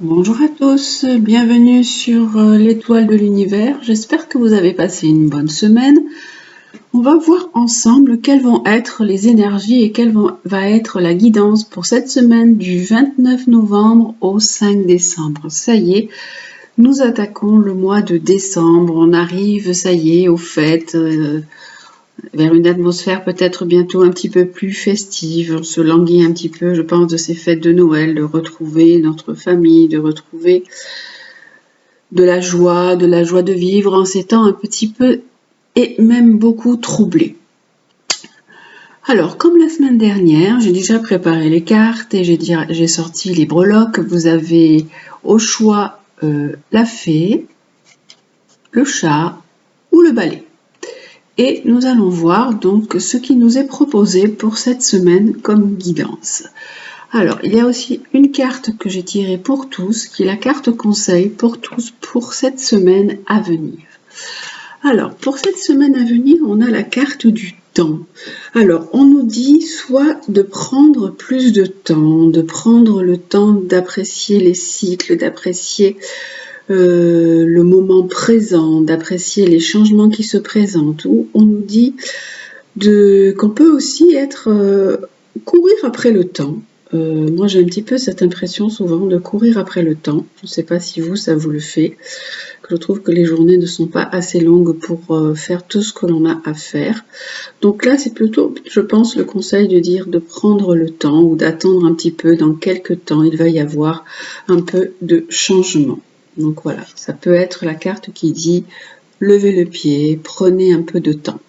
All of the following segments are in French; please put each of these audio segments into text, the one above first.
Bonjour à tous, bienvenue sur l'étoile de l'univers. J'espère que vous avez passé une bonne semaine. On va voir ensemble quelles vont être les énergies et quelle va être la guidance pour cette semaine du 29 novembre au 5 décembre. Ça y est, nous attaquons le mois de décembre. On arrive, ça y est, aux fêtes, vers une atmosphère peut-être bientôt un petit peu plus festive. On se languit un petit peu, je pense, de ces fêtes de Noël, de retrouver notre famille, de retrouver de la joie de vivre en ces temps un petit peu et même beaucoup troublés. Alors, comme la semaine dernière, j'ai déjà préparé les cartes et j'ai sorti les breloques. Vous avez au choix la fée, le chat ou le balai. Et nous allons voir donc ce qui nous est proposé pour cette semaine comme guidance. Alors, il y a aussi une carte que j'ai tirée pour tous, qui est la carte conseil pour tous pour cette semaine à venir. Alors, pour cette semaine à venir, on a la carte du temps. Alors, on nous dit soit de prendre plus de temps, de prendre le temps d'apprécier les cycles, d'apprécier le moment présent, d'apprécier les changements qui se présentent, ou on nous dit qu'on peut aussi courir après le temps. Moi, j'ai un petit peu cette impression souvent de courir après le temps. Je ne sais pas si ça vous le fait. Je trouve que les journées ne sont pas assez longues pour faire tout ce que l'on a à faire. Donc là, c'est plutôt, je pense, le conseil de dire de prendre le temps ou d'attendre un petit peu. Dans quelques temps, il va y avoir un peu de changement. Donc voilà, ça peut être la carte qui dit levez le pied, prenez un peu de temps.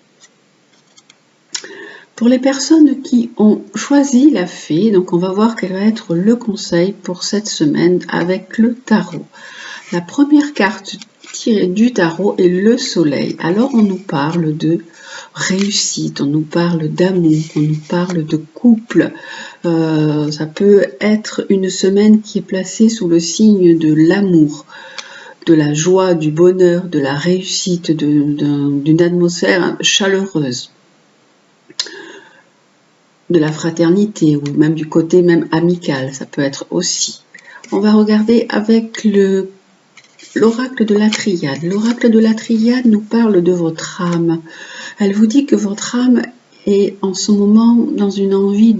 Pour les personnes qui ont choisi la fée, donc on va voir quel va être le conseil pour cette semaine avec le tarot. La première carte tirée du tarot est le soleil. Alors on nous parle de réussite, on nous parle d'amour, on nous parle de couple. Ça peut être une semaine qui est placée sous le signe de l'amour, de la joie, du bonheur, de la réussite, d'une atmosphère chaleureuse, de la fraternité ou même du côté même amical, ça peut être aussi. On va regarder avec l'oracle de la Triade. L'oracle de la Triade nous parle de votre âme. Elle vous dit que votre âme est en ce moment dans une envie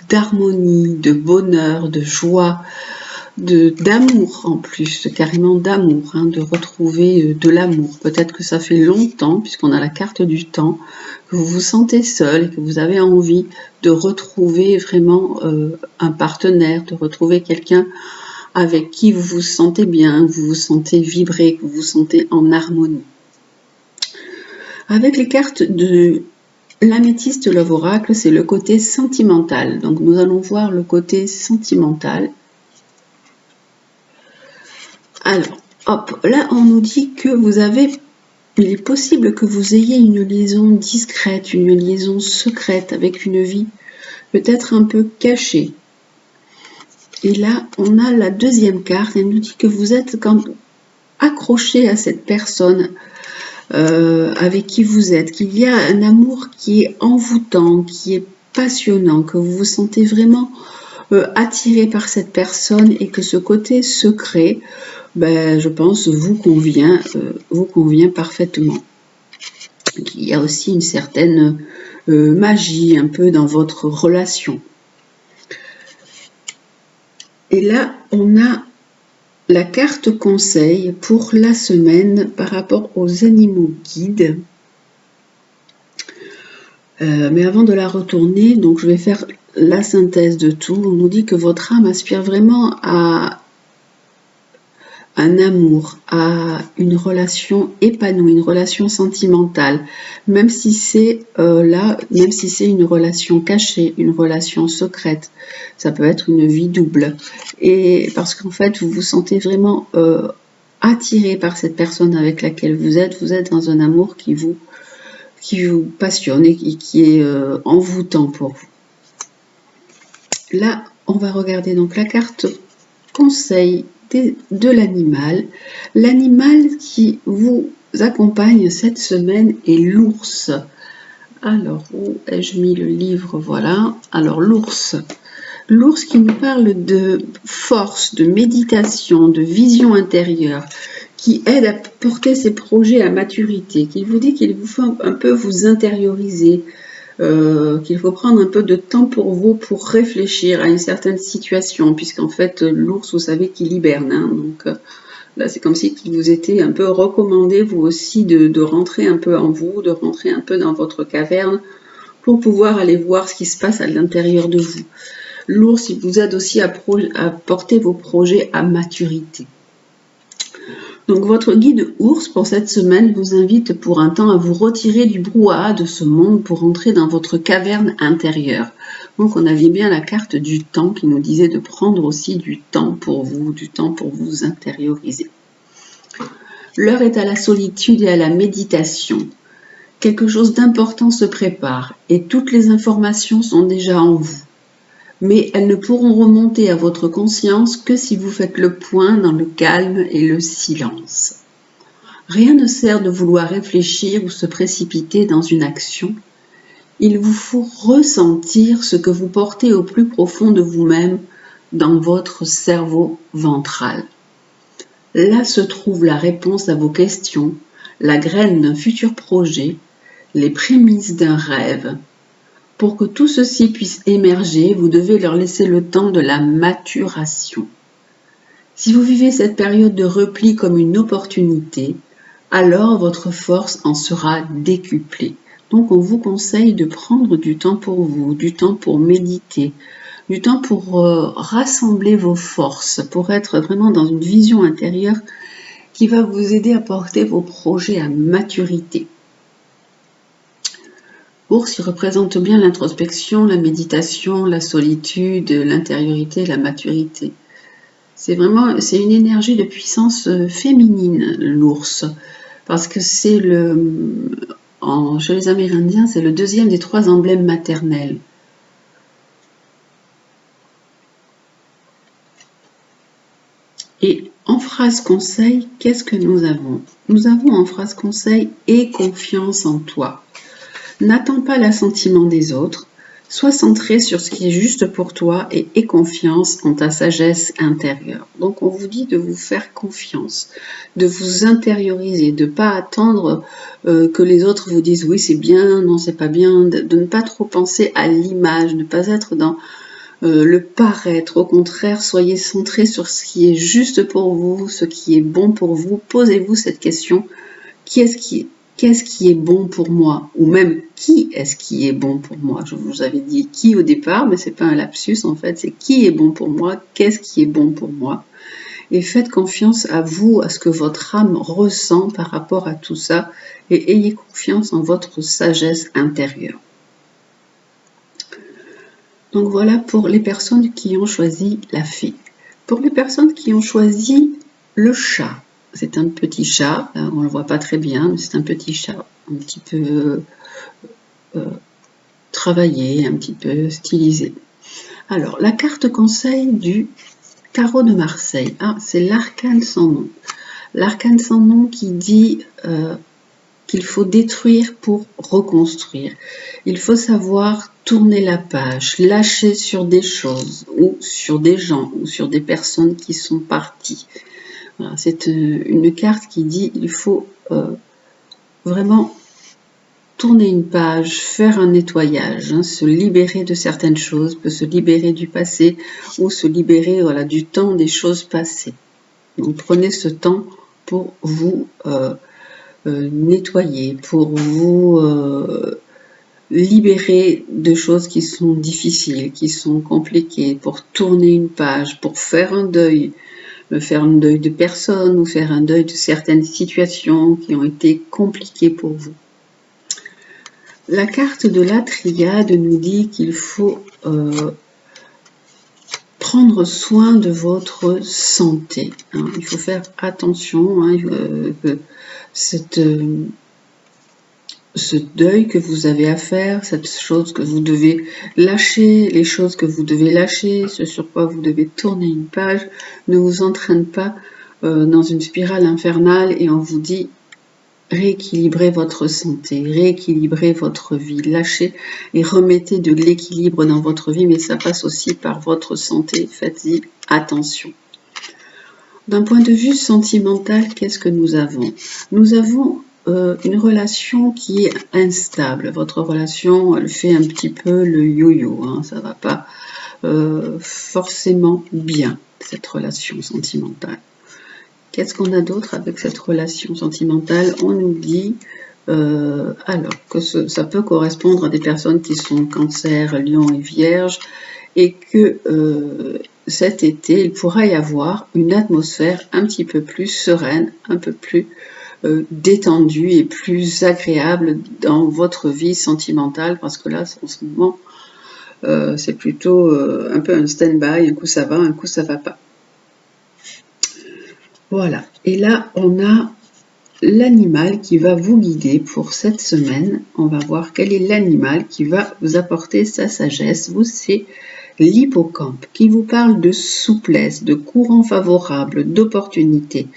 d'harmonie, de bonheur, de joie, d'amour en plus, carrément d'amour, de retrouver de l'amour. Peut-être que ça fait longtemps, puisqu'on a la carte du temps, que vous vous sentez seul et que vous avez envie de retrouver vraiment un partenaire, de retrouver quelqu'un avec qui vous vous sentez bien, vous vous sentez vibrer, que vous vous sentez en harmonie. Avec les cartes de l'améthyste Love Oracle, c'est le côté sentimental. Donc nous allons voir le côté sentimental. Alors, hop, là on nous dit que il est possible que vous ayez une liaison discrète, une liaison secrète avec une vie peut-être un peu cachée. Et là, on a la deuxième carte, elle nous dit que vous êtes accroché à cette personne avec qui vous êtes, qu'il y a un amour qui est envoûtant, qui est passionnant, que vous vous sentez vraiment attiré par cette personne et que ce côté secret, je pense, vous convient parfaitement. Il y a aussi une certaine magie un peu dans votre relation. Et là, on a la carte conseil pour la semaine par rapport aux animaux guides. Mais avant de la retourner, donc je vais faire la synthèse de tout. On nous dit que votre âme aspire vraiment à un amour, à une relation épanouie, une relation sentimentale, même si c'est même si c'est une relation cachée, une relation secrète, ça peut être une vie double. Et parce qu'en fait, vous vous sentez vraiment attiré par cette personne avec laquelle vous êtes dans un amour qui vous passionne et qui est envoûtant pour vous. Là, on va regarder donc la carte conseil de l'animal. L'animal qui vous accompagne cette semaine est l'ours. Alors, où ai-je mis le livre? Voilà. Alors, l'ours. L'ours qui nous parle de force, de méditation, de vision intérieure, qui aide à porter ses projets à maturité, qui vous dit qu'il vous faut un peu vous intérioriser, qu'il faut prendre un peu de temps pour vous pour réfléchir à une certaine situation, puisqu'en fait l'ours, vous savez qu'il hiberne, hein, donc là c'est comme si il vous était un peu recommandé vous aussi de rentrer un peu en vous, de rentrer un peu dans votre caverne pour pouvoir aller voir ce qui se passe à l'intérieur de vous. L'ours, il vous aide aussi à porter vos projets à maturité. Donc votre guide ours pour cette semaine vous invite pour un temps à vous retirer du brouhaha de ce monde pour entrer dans votre caverne intérieure. Donc on avait bien la carte du temps qui nous disait de prendre aussi du temps pour vous intérioriser. L'heure est à la solitude et à la méditation. Quelque chose d'important se prépare et toutes les informations sont déjà en vous. Mais elles ne pourront remonter à votre conscience que si vous faites le point dans le calme et le silence. Rien ne sert de vouloir réfléchir ou se précipiter dans une action. Il vous faut ressentir ce que vous portez au plus profond de vous-même dans votre cerveau ventral. Là se trouve la réponse à vos questions, la graine d'un futur projet, les prémices d'un rêve. Pour que tout ceci puisse émerger, vous devez leur laisser le temps de la maturation. Si vous vivez cette période de repli comme une opportunité, alors votre force en sera décuplée. Donc on vous conseille de prendre du temps pour vous, du temps pour méditer, du temps pour rassembler vos forces, pour être vraiment dans une vision intérieure qui va vous aider à porter vos projets à maturité. Ours, il représente bien l'introspection, la méditation, la solitude, l'intériorité, la maturité. C'est une énergie de puissance féminine, l'ours, parce que chez les Amérindiens, c'est le deuxième des 3 emblèmes maternels. Et en phrase conseil, qu'est-ce que nous avons? Nous avons en phrase conseil « Aie confiance en toi ». N'attends pas l'assentiment des autres, sois centré sur ce qui est juste pour toi et aie confiance en ta sagesse intérieure. Donc on vous dit de vous faire confiance, de vous intérioriser, de ne pas attendre que les autres vous disent oui c'est bien, non c'est pas bien, de ne pas trop penser à l'image, ne pas être dans le paraître. Au contraire, soyez centré sur ce qui est juste pour vous, ce qui est bon pour vous. Posez-vous cette question, qu'est-ce qui est bon pour moi? Ou même, qui est-ce qui est bon pour moi? Je vous avais dit qui au départ, mais c'est pas un lapsus en fait, c'est qui est bon pour moi? Qu'est-ce qui est bon pour moi? Et faites confiance à vous, à ce que votre âme ressent par rapport à tout ça, et ayez confiance en votre sagesse intérieure. Donc voilà pour les personnes qui ont choisi la fée. Pour les personnes qui ont choisi le chat, c'est un petit chat, on ne le voit pas très bien, mais c'est un petit chat, un petit peu travaillé, un petit peu stylisé. Alors, la carte conseil du tarot de Marseille, c'est l'arcane sans nom. L'arcane sans nom qui dit qu'il faut détruire pour reconstruire. Il faut savoir tourner la page, lâcher sur des choses, ou sur des gens, ou sur des personnes qui sont parties. Voilà, c'est une carte qui dit il faut vraiment tourner une page, faire un nettoyage, se libérer de certaines choses, se libérer du passé ou se libérer du temps des choses passées. Donc prenez ce temps pour vous nettoyer, pour vous libérer de choses qui sont difficiles, qui sont compliquées, pour tourner une page, pour faire un deuil de personnes ou faire un deuil de certaines situations qui ont été compliquées pour vous. La carte de la triade nous dit qu'il faut prendre soin de votre santé. Il faut faire attention que ce deuil que vous avez à faire, cette chose que vous devez lâcher, les choses que vous devez lâcher, ce sur quoi vous devez tourner une page, ne vous entraîne pas dans une spirale infernale et on vous dit rééquilibrez votre santé, rééquilibrez votre vie, lâchez et remettez de l'équilibre dans votre vie, mais ça passe aussi par votre santé, faites-y attention. D'un point de vue sentimental, qu'est-ce que nous avons? Nous avons une relation qui est instable. Votre relation, elle fait un petit peu le yo-yo, hein, ça va pas forcément bien, cette relation sentimentale. Qu'est-ce qu'on a d'autre avec cette relation sentimentale? On nous dit alors que ça peut correspondre à des personnes qui sont Cancer, Lion et Vierge, et que cet été, il pourra y avoir une atmosphère un petit peu plus sereine, un peu plus détendue et plus agréable dans votre vie sentimentale, parce que là, en ce moment, c'est plutôt un peu un stand-by, un coup ça va, un coup ça va pas. Voilà, et là on a l'animal qui va vous guider pour cette semaine. On va voir quel est l'animal qui va vous apporter sa sagesse. Vous, c'est l'hippocampe qui vous parle de souplesse, de courant favorable, d'opportunité,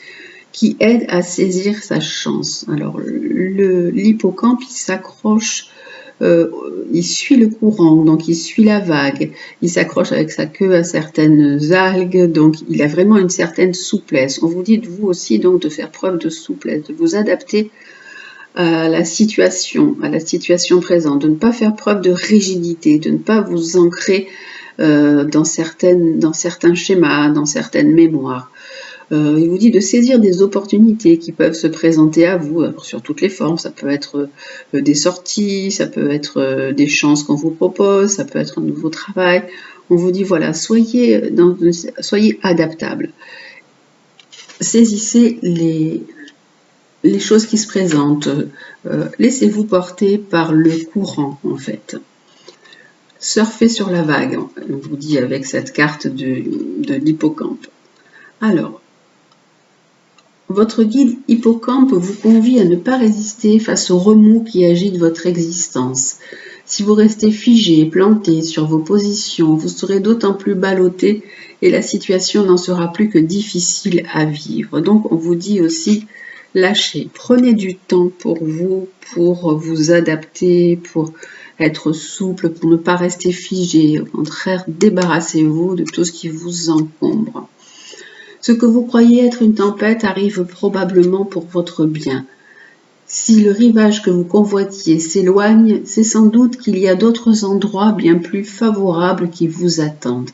qui aide à saisir sa chance. Alors l'hippocampe, il s'accroche, il suit le courant, donc il suit la vague, il s'accroche avec sa queue à certaines algues, donc il a vraiment une certaine souplesse. On vous dit de vous aussi donc de faire preuve de souplesse, de vous adapter à la situation présente, de ne pas faire preuve de rigidité, de ne pas vous ancrer dans certains schémas, dans certaines mémoires. Il vous dit de saisir des opportunités qui peuvent se présenter à vous sur toutes les formes. Ça peut être des sorties, ça peut être des chances qu'on vous propose, ça peut être un nouveau travail. On vous dit voilà, soyez adaptable. Saisissez les choses qui se présentent. Laissez-vous porter par le courant en fait. Surfez sur la vague, on vous dit avec cette carte de l'hippocampe. Alors, votre guide hippocampe vous convie à ne pas résister face aux remous qui agitent votre existence. Si vous restez figé, planté sur vos positions, vous serez d'autant plus ballotté et la situation n'en sera plus que difficile à vivre. Donc on vous dit aussi, lâchez, prenez du temps pour vous adapter, pour être souple, pour ne pas rester figé. Au contraire, débarrassez-vous de tout ce qui vous encombre. Ce que vous croyez être une tempête arrive probablement pour votre bien. Si le rivage que vous convoitiez s'éloigne, c'est sans doute qu'il y a d'autres endroits bien plus favorables qui vous attendent.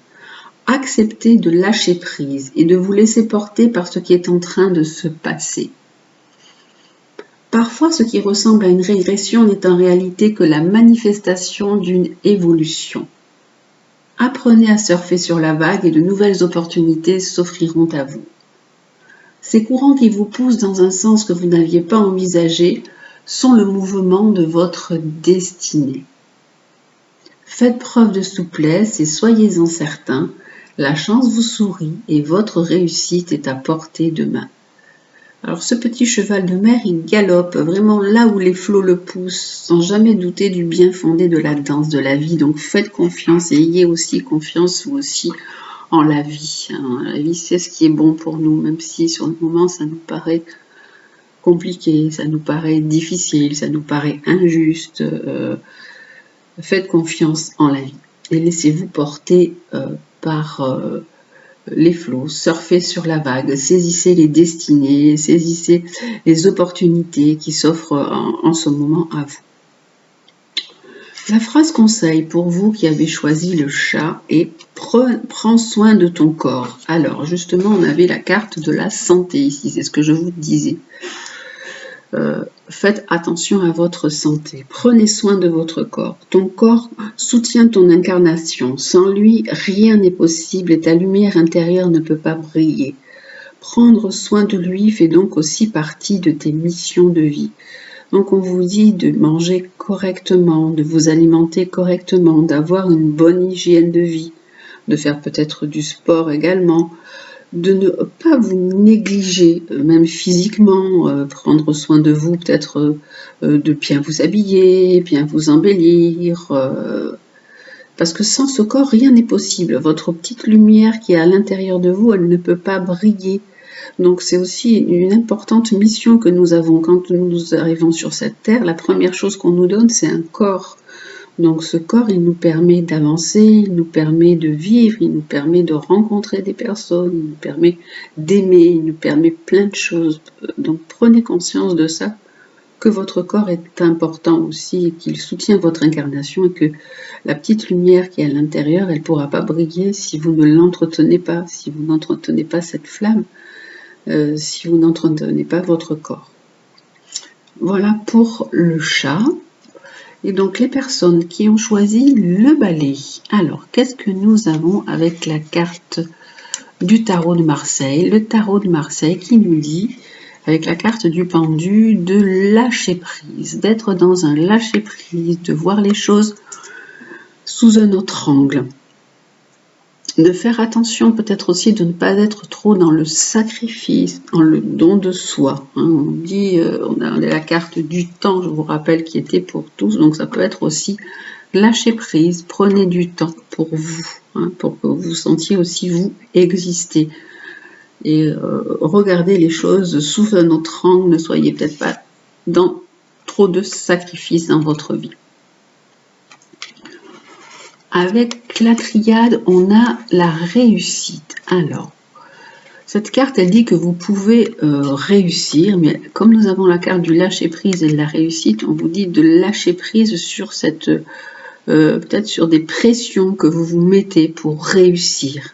Acceptez de lâcher prise et de vous laisser porter par ce qui est en train de se passer. Parfois, ce qui ressemble à une régression n'est en réalité que la manifestation d'une évolution. Apprenez à surfer sur la vague et de nouvelles opportunités s'offriront à vous. Ces courants qui vous poussent dans un sens que vous n'aviez pas envisagé sont le mouvement de votre destinée. Faites preuve de souplesse et soyez-en certains, la chance vous sourit et votre réussite est à portée de main. Alors ce petit cheval de mer, il galope vraiment là où les flots le poussent, sans jamais douter du bien fondé de la danse de la vie. Donc faites confiance et ayez aussi confiance vous aussi en la vie. La vie, c'est ce qui est bon pour nous, même si sur le moment ça nous paraît compliqué, ça nous paraît difficile, ça nous paraît injuste. Faites confiance en la vie et laissez-vous porter par les flots, surfez sur la vague, saisissez les destinées, saisissez les opportunités qui s'offrent en ce moment à vous. La phrase conseil pour vous qui avez choisi le chat est « Prends soin de ton corps ». Alors justement, on avait la carte de la santé ici, c'est ce que je vous disais. Faites attention à votre santé, prenez soin de votre corps. Ton corps soutient ton incarnation, sans lui rien n'est possible et ta lumière intérieure ne peut pas briller. Prendre soin de lui fait donc aussi partie de tes missions de vie. Donc on vous dit de manger correctement, de vous alimenter correctement, d'avoir une bonne hygiène de vie, de faire peut-être du sport également, de ne pas vous négliger, même physiquement, prendre soin de vous, peut-être de bien vous habiller, bien vous embellir, parce que sans ce corps, rien n'est possible. Votre petite lumière qui est à l'intérieur de vous, elle ne peut pas briller Donc c'est aussi une importante mission que nous avons quand nous arrivons sur cette terre. La première chose qu'on nous donne, c'est un corps. Donc ce corps, il nous permet d'avancer, il nous permet de vivre, il nous permet de rencontrer des personnes, il nous permet d'aimer, il nous permet plein de choses. Donc prenez conscience de ça, que votre corps est important aussi, et qu'il soutient votre incarnation, et que la petite lumière qui est à l'intérieur, elle ne pourra pas briller si vous ne l'entretenez pas, si vous n'entretenez pas cette flamme, si vous n'entretenez pas votre corps. Voilà pour le chat. Et donc les personnes qui ont choisi le balai. Alors, qu'est-ce que nous avons avec la carte du tarot de Marseille? Le tarot de Marseille qui nous dit, avec la carte du pendu, de lâcher prise, d'être dans un lâcher prise, de voir les choses sous un autre angle. De faire attention peut-être aussi de ne pas être trop dans le sacrifice, dans le don de soi. On dit, on a la carte du temps, je vous rappelle, qui était pour tous, donc ça peut être aussi lâcher prise, prenez du temps pour vous, pour que vous sentiez aussi vous exister. Et regardez les choses sous un autre angle, ne soyez peut-être pas dans trop de sacrifices dans votre vie. Avec la triade, on a la réussite. Alors, cette carte, elle dit que vous pouvez réussir, mais comme nous avons la carte du lâcher-prise et de la réussite, on vous dit de lâcher prise sur cette, peut-être sur des pressions que vous vous mettez pour réussir.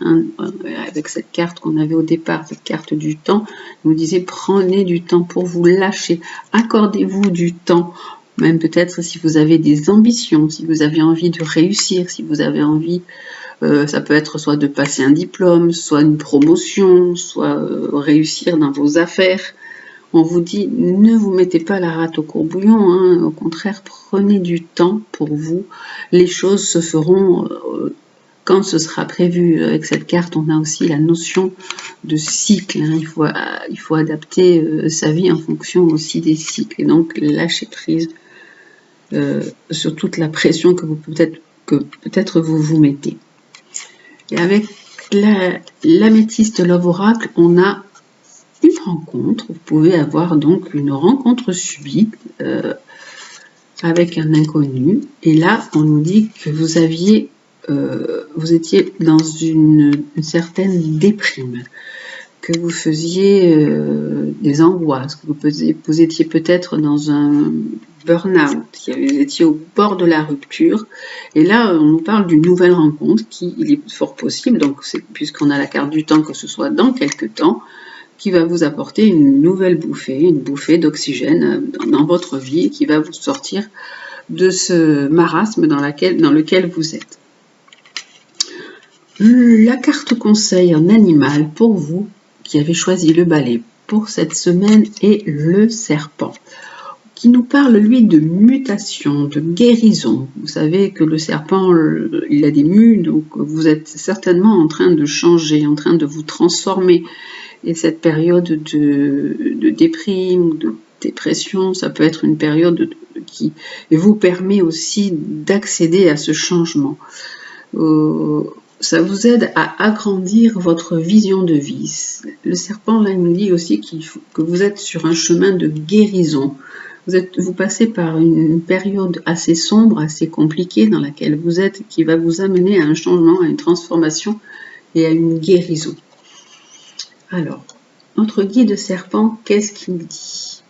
Avec cette carte qu'on avait au départ, cette carte du temps, on vous disait prenez du temps pour vous lâcher, accordez-vous du temps. Même peut-être si vous avez des ambitions, si vous avez envie de réussir, si vous avez envie, ça peut être soit de passer un diplôme, soit une promotion, soit réussir dans vos affaires. On vous dit, ne vous mettez pas la rate au courbouillon, au contraire, prenez du temps pour vous. Les choses se feront quand ce sera prévu. Avec cette carte, on a aussi la notion de cycle. Il faut adapter sa vie en fonction aussi des cycles. Et donc, lâcher prise sur toute la pression que peut-être vous vous mettez. Et avec l'améthyste Love Oracle, on a une rencontre. Vous pouvez avoir donc une rencontre subite avec un inconnu. Et là, on nous dit que vous étiez dans une certaine déprime, que vous faisiez des angoisses, que vous étiez peut-être dans un burn-out, vous étiez au bord de la rupture, et là on nous parle d'une nouvelle rencontre qui, il est fort possible, donc puisqu'on a la carte du temps, que ce soit dans quelques temps, qui va vous apporter une nouvelle bouffée, une bouffée d'oxygène dans votre vie, qui va vous sortir de ce marasme dans lequel vous êtes. La carte conseil en animal pour vous qui avez choisi le balai pour cette semaine est le serpent, qui nous parle, lui, de mutation, de guérison. Vous savez que le serpent, il a des mues, donc vous êtes certainement en train de changer, en train de vous transformer. Et cette période de déprime, de dépression, ça peut être une période qui vous permet aussi d'accéder à ce changement. Ça vous aide à agrandir votre vision de vie. Le serpent, là, il nous dit aussi que vous êtes sur un chemin de guérison. Vous passez par une période assez sombre, assez compliquée dans laquelle vous êtes, qui va vous amener à un changement, à une transformation et à une guérison. Alors, notre guide serpent, qu'est-ce qu'il dit?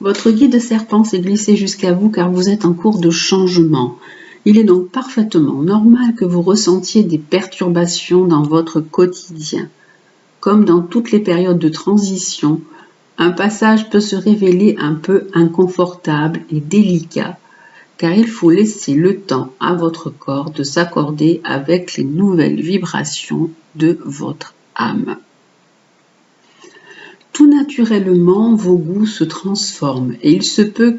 Votre guide serpent s'est glissé jusqu'à vous car vous êtes en cours de changement. Il est donc parfaitement normal que vous ressentiez des perturbations dans votre quotidien. Comme dans toutes les périodes de transition, un passage peut se révéler un peu inconfortable et délicat, car il faut laisser le temps à votre corps de s'accorder avec les nouvelles vibrations de votre âme. Tout naturellement, vos goûts se transforment et il se peut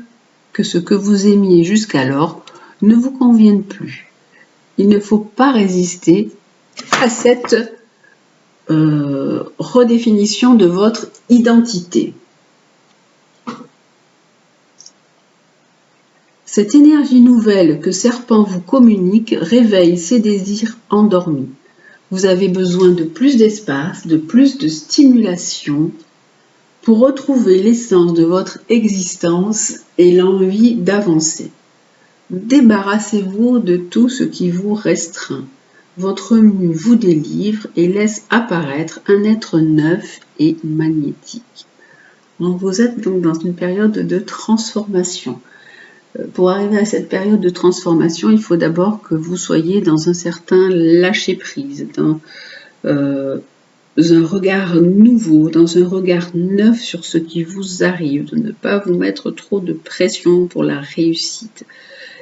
que ce que vous aimiez jusqu'alors ne vous convienne plus. Il ne faut pas résister à cette redéfinition de votre identité. Cette énergie nouvelle que Serpent vous communique réveille ses désirs endormis. Vous avez besoin de plus d'espace, de plus de stimulation pour retrouver l'essence de votre existence et l'envie d'avancer. Débarrassez-vous de tout ce qui vous restreint. Votre mue vous délivre et laisse apparaître un être neuf et magnétique. Donc vous êtes donc dans une période de transformation. Pour arriver à cette période de transformation, il faut d'abord que vous soyez dans un certain lâcher-prise, dans un regard nouveau, dans un regard neuf sur ce qui vous arrive, de ne pas vous mettre trop de pression pour la réussite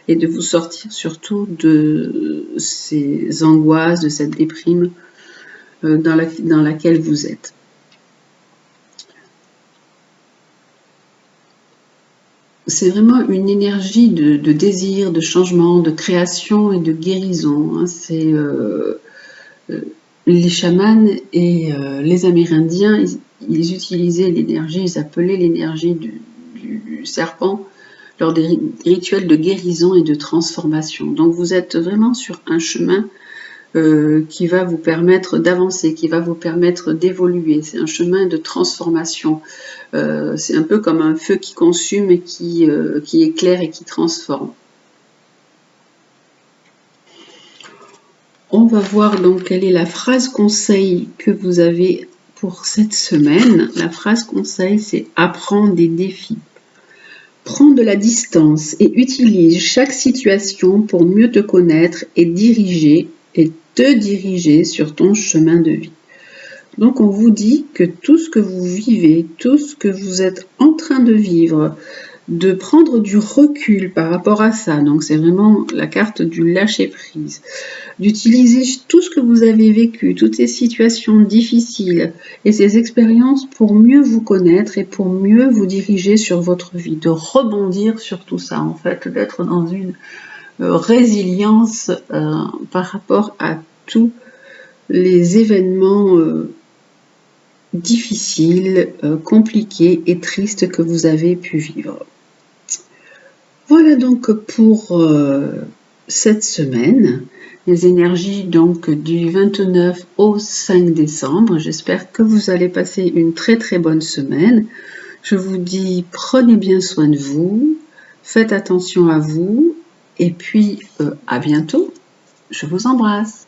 et de vous sortir surtout de ces angoisses, de cette déprime dans laquelle vous êtes. C'est vraiment une énergie de désir, de changement, de création et de guérison. C'est les chamans et les Amérindiens, ils utilisaient l'énergie, ils appelaient l'énergie du serpent lors des rituels de guérison et de transformation. Donc vous êtes vraiment sur un chemin qui va vous permettre d'avancer, qui va vous permettre d'évoluer. C'est un chemin de transformation. C'est un peu comme un feu qui consume et qui éclaire et qui transforme. On va voir donc quelle est la phrase conseil que vous avez pour cette semaine. La phrase conseil, c'est « Apprends des défis ». Prends de la distance et utilise chaque situation pour mieux te connaître et te diriger sur ton chemin de vie. Donc on vous dit que tout ce que vous vivez, tout ce que vous êtes en train de vivre, de prendre du recul par rapport à ça, donc c'est vraiment la carte du lâcher-prise, d'utiliser tout ce que vous avez vécu, toutes ces situations difficiles et ces expériences pour mieux vous connaître et pour mieux vous diriger sur votre vie, de rebondir sur tout ça en fait, d'être dans une résilience par rapport à tous les événements difficiles, compliqués et tristes que vous avez pu vivre. Voilà donc pour cette semaine, les énergies donc du 29 au 5 décembre. J'espère que vous allez passer une très très bonne semaine. Je vous dis prenez bien soin de vous, faites attention à vous et puis à bientôt. Je vous embrasse.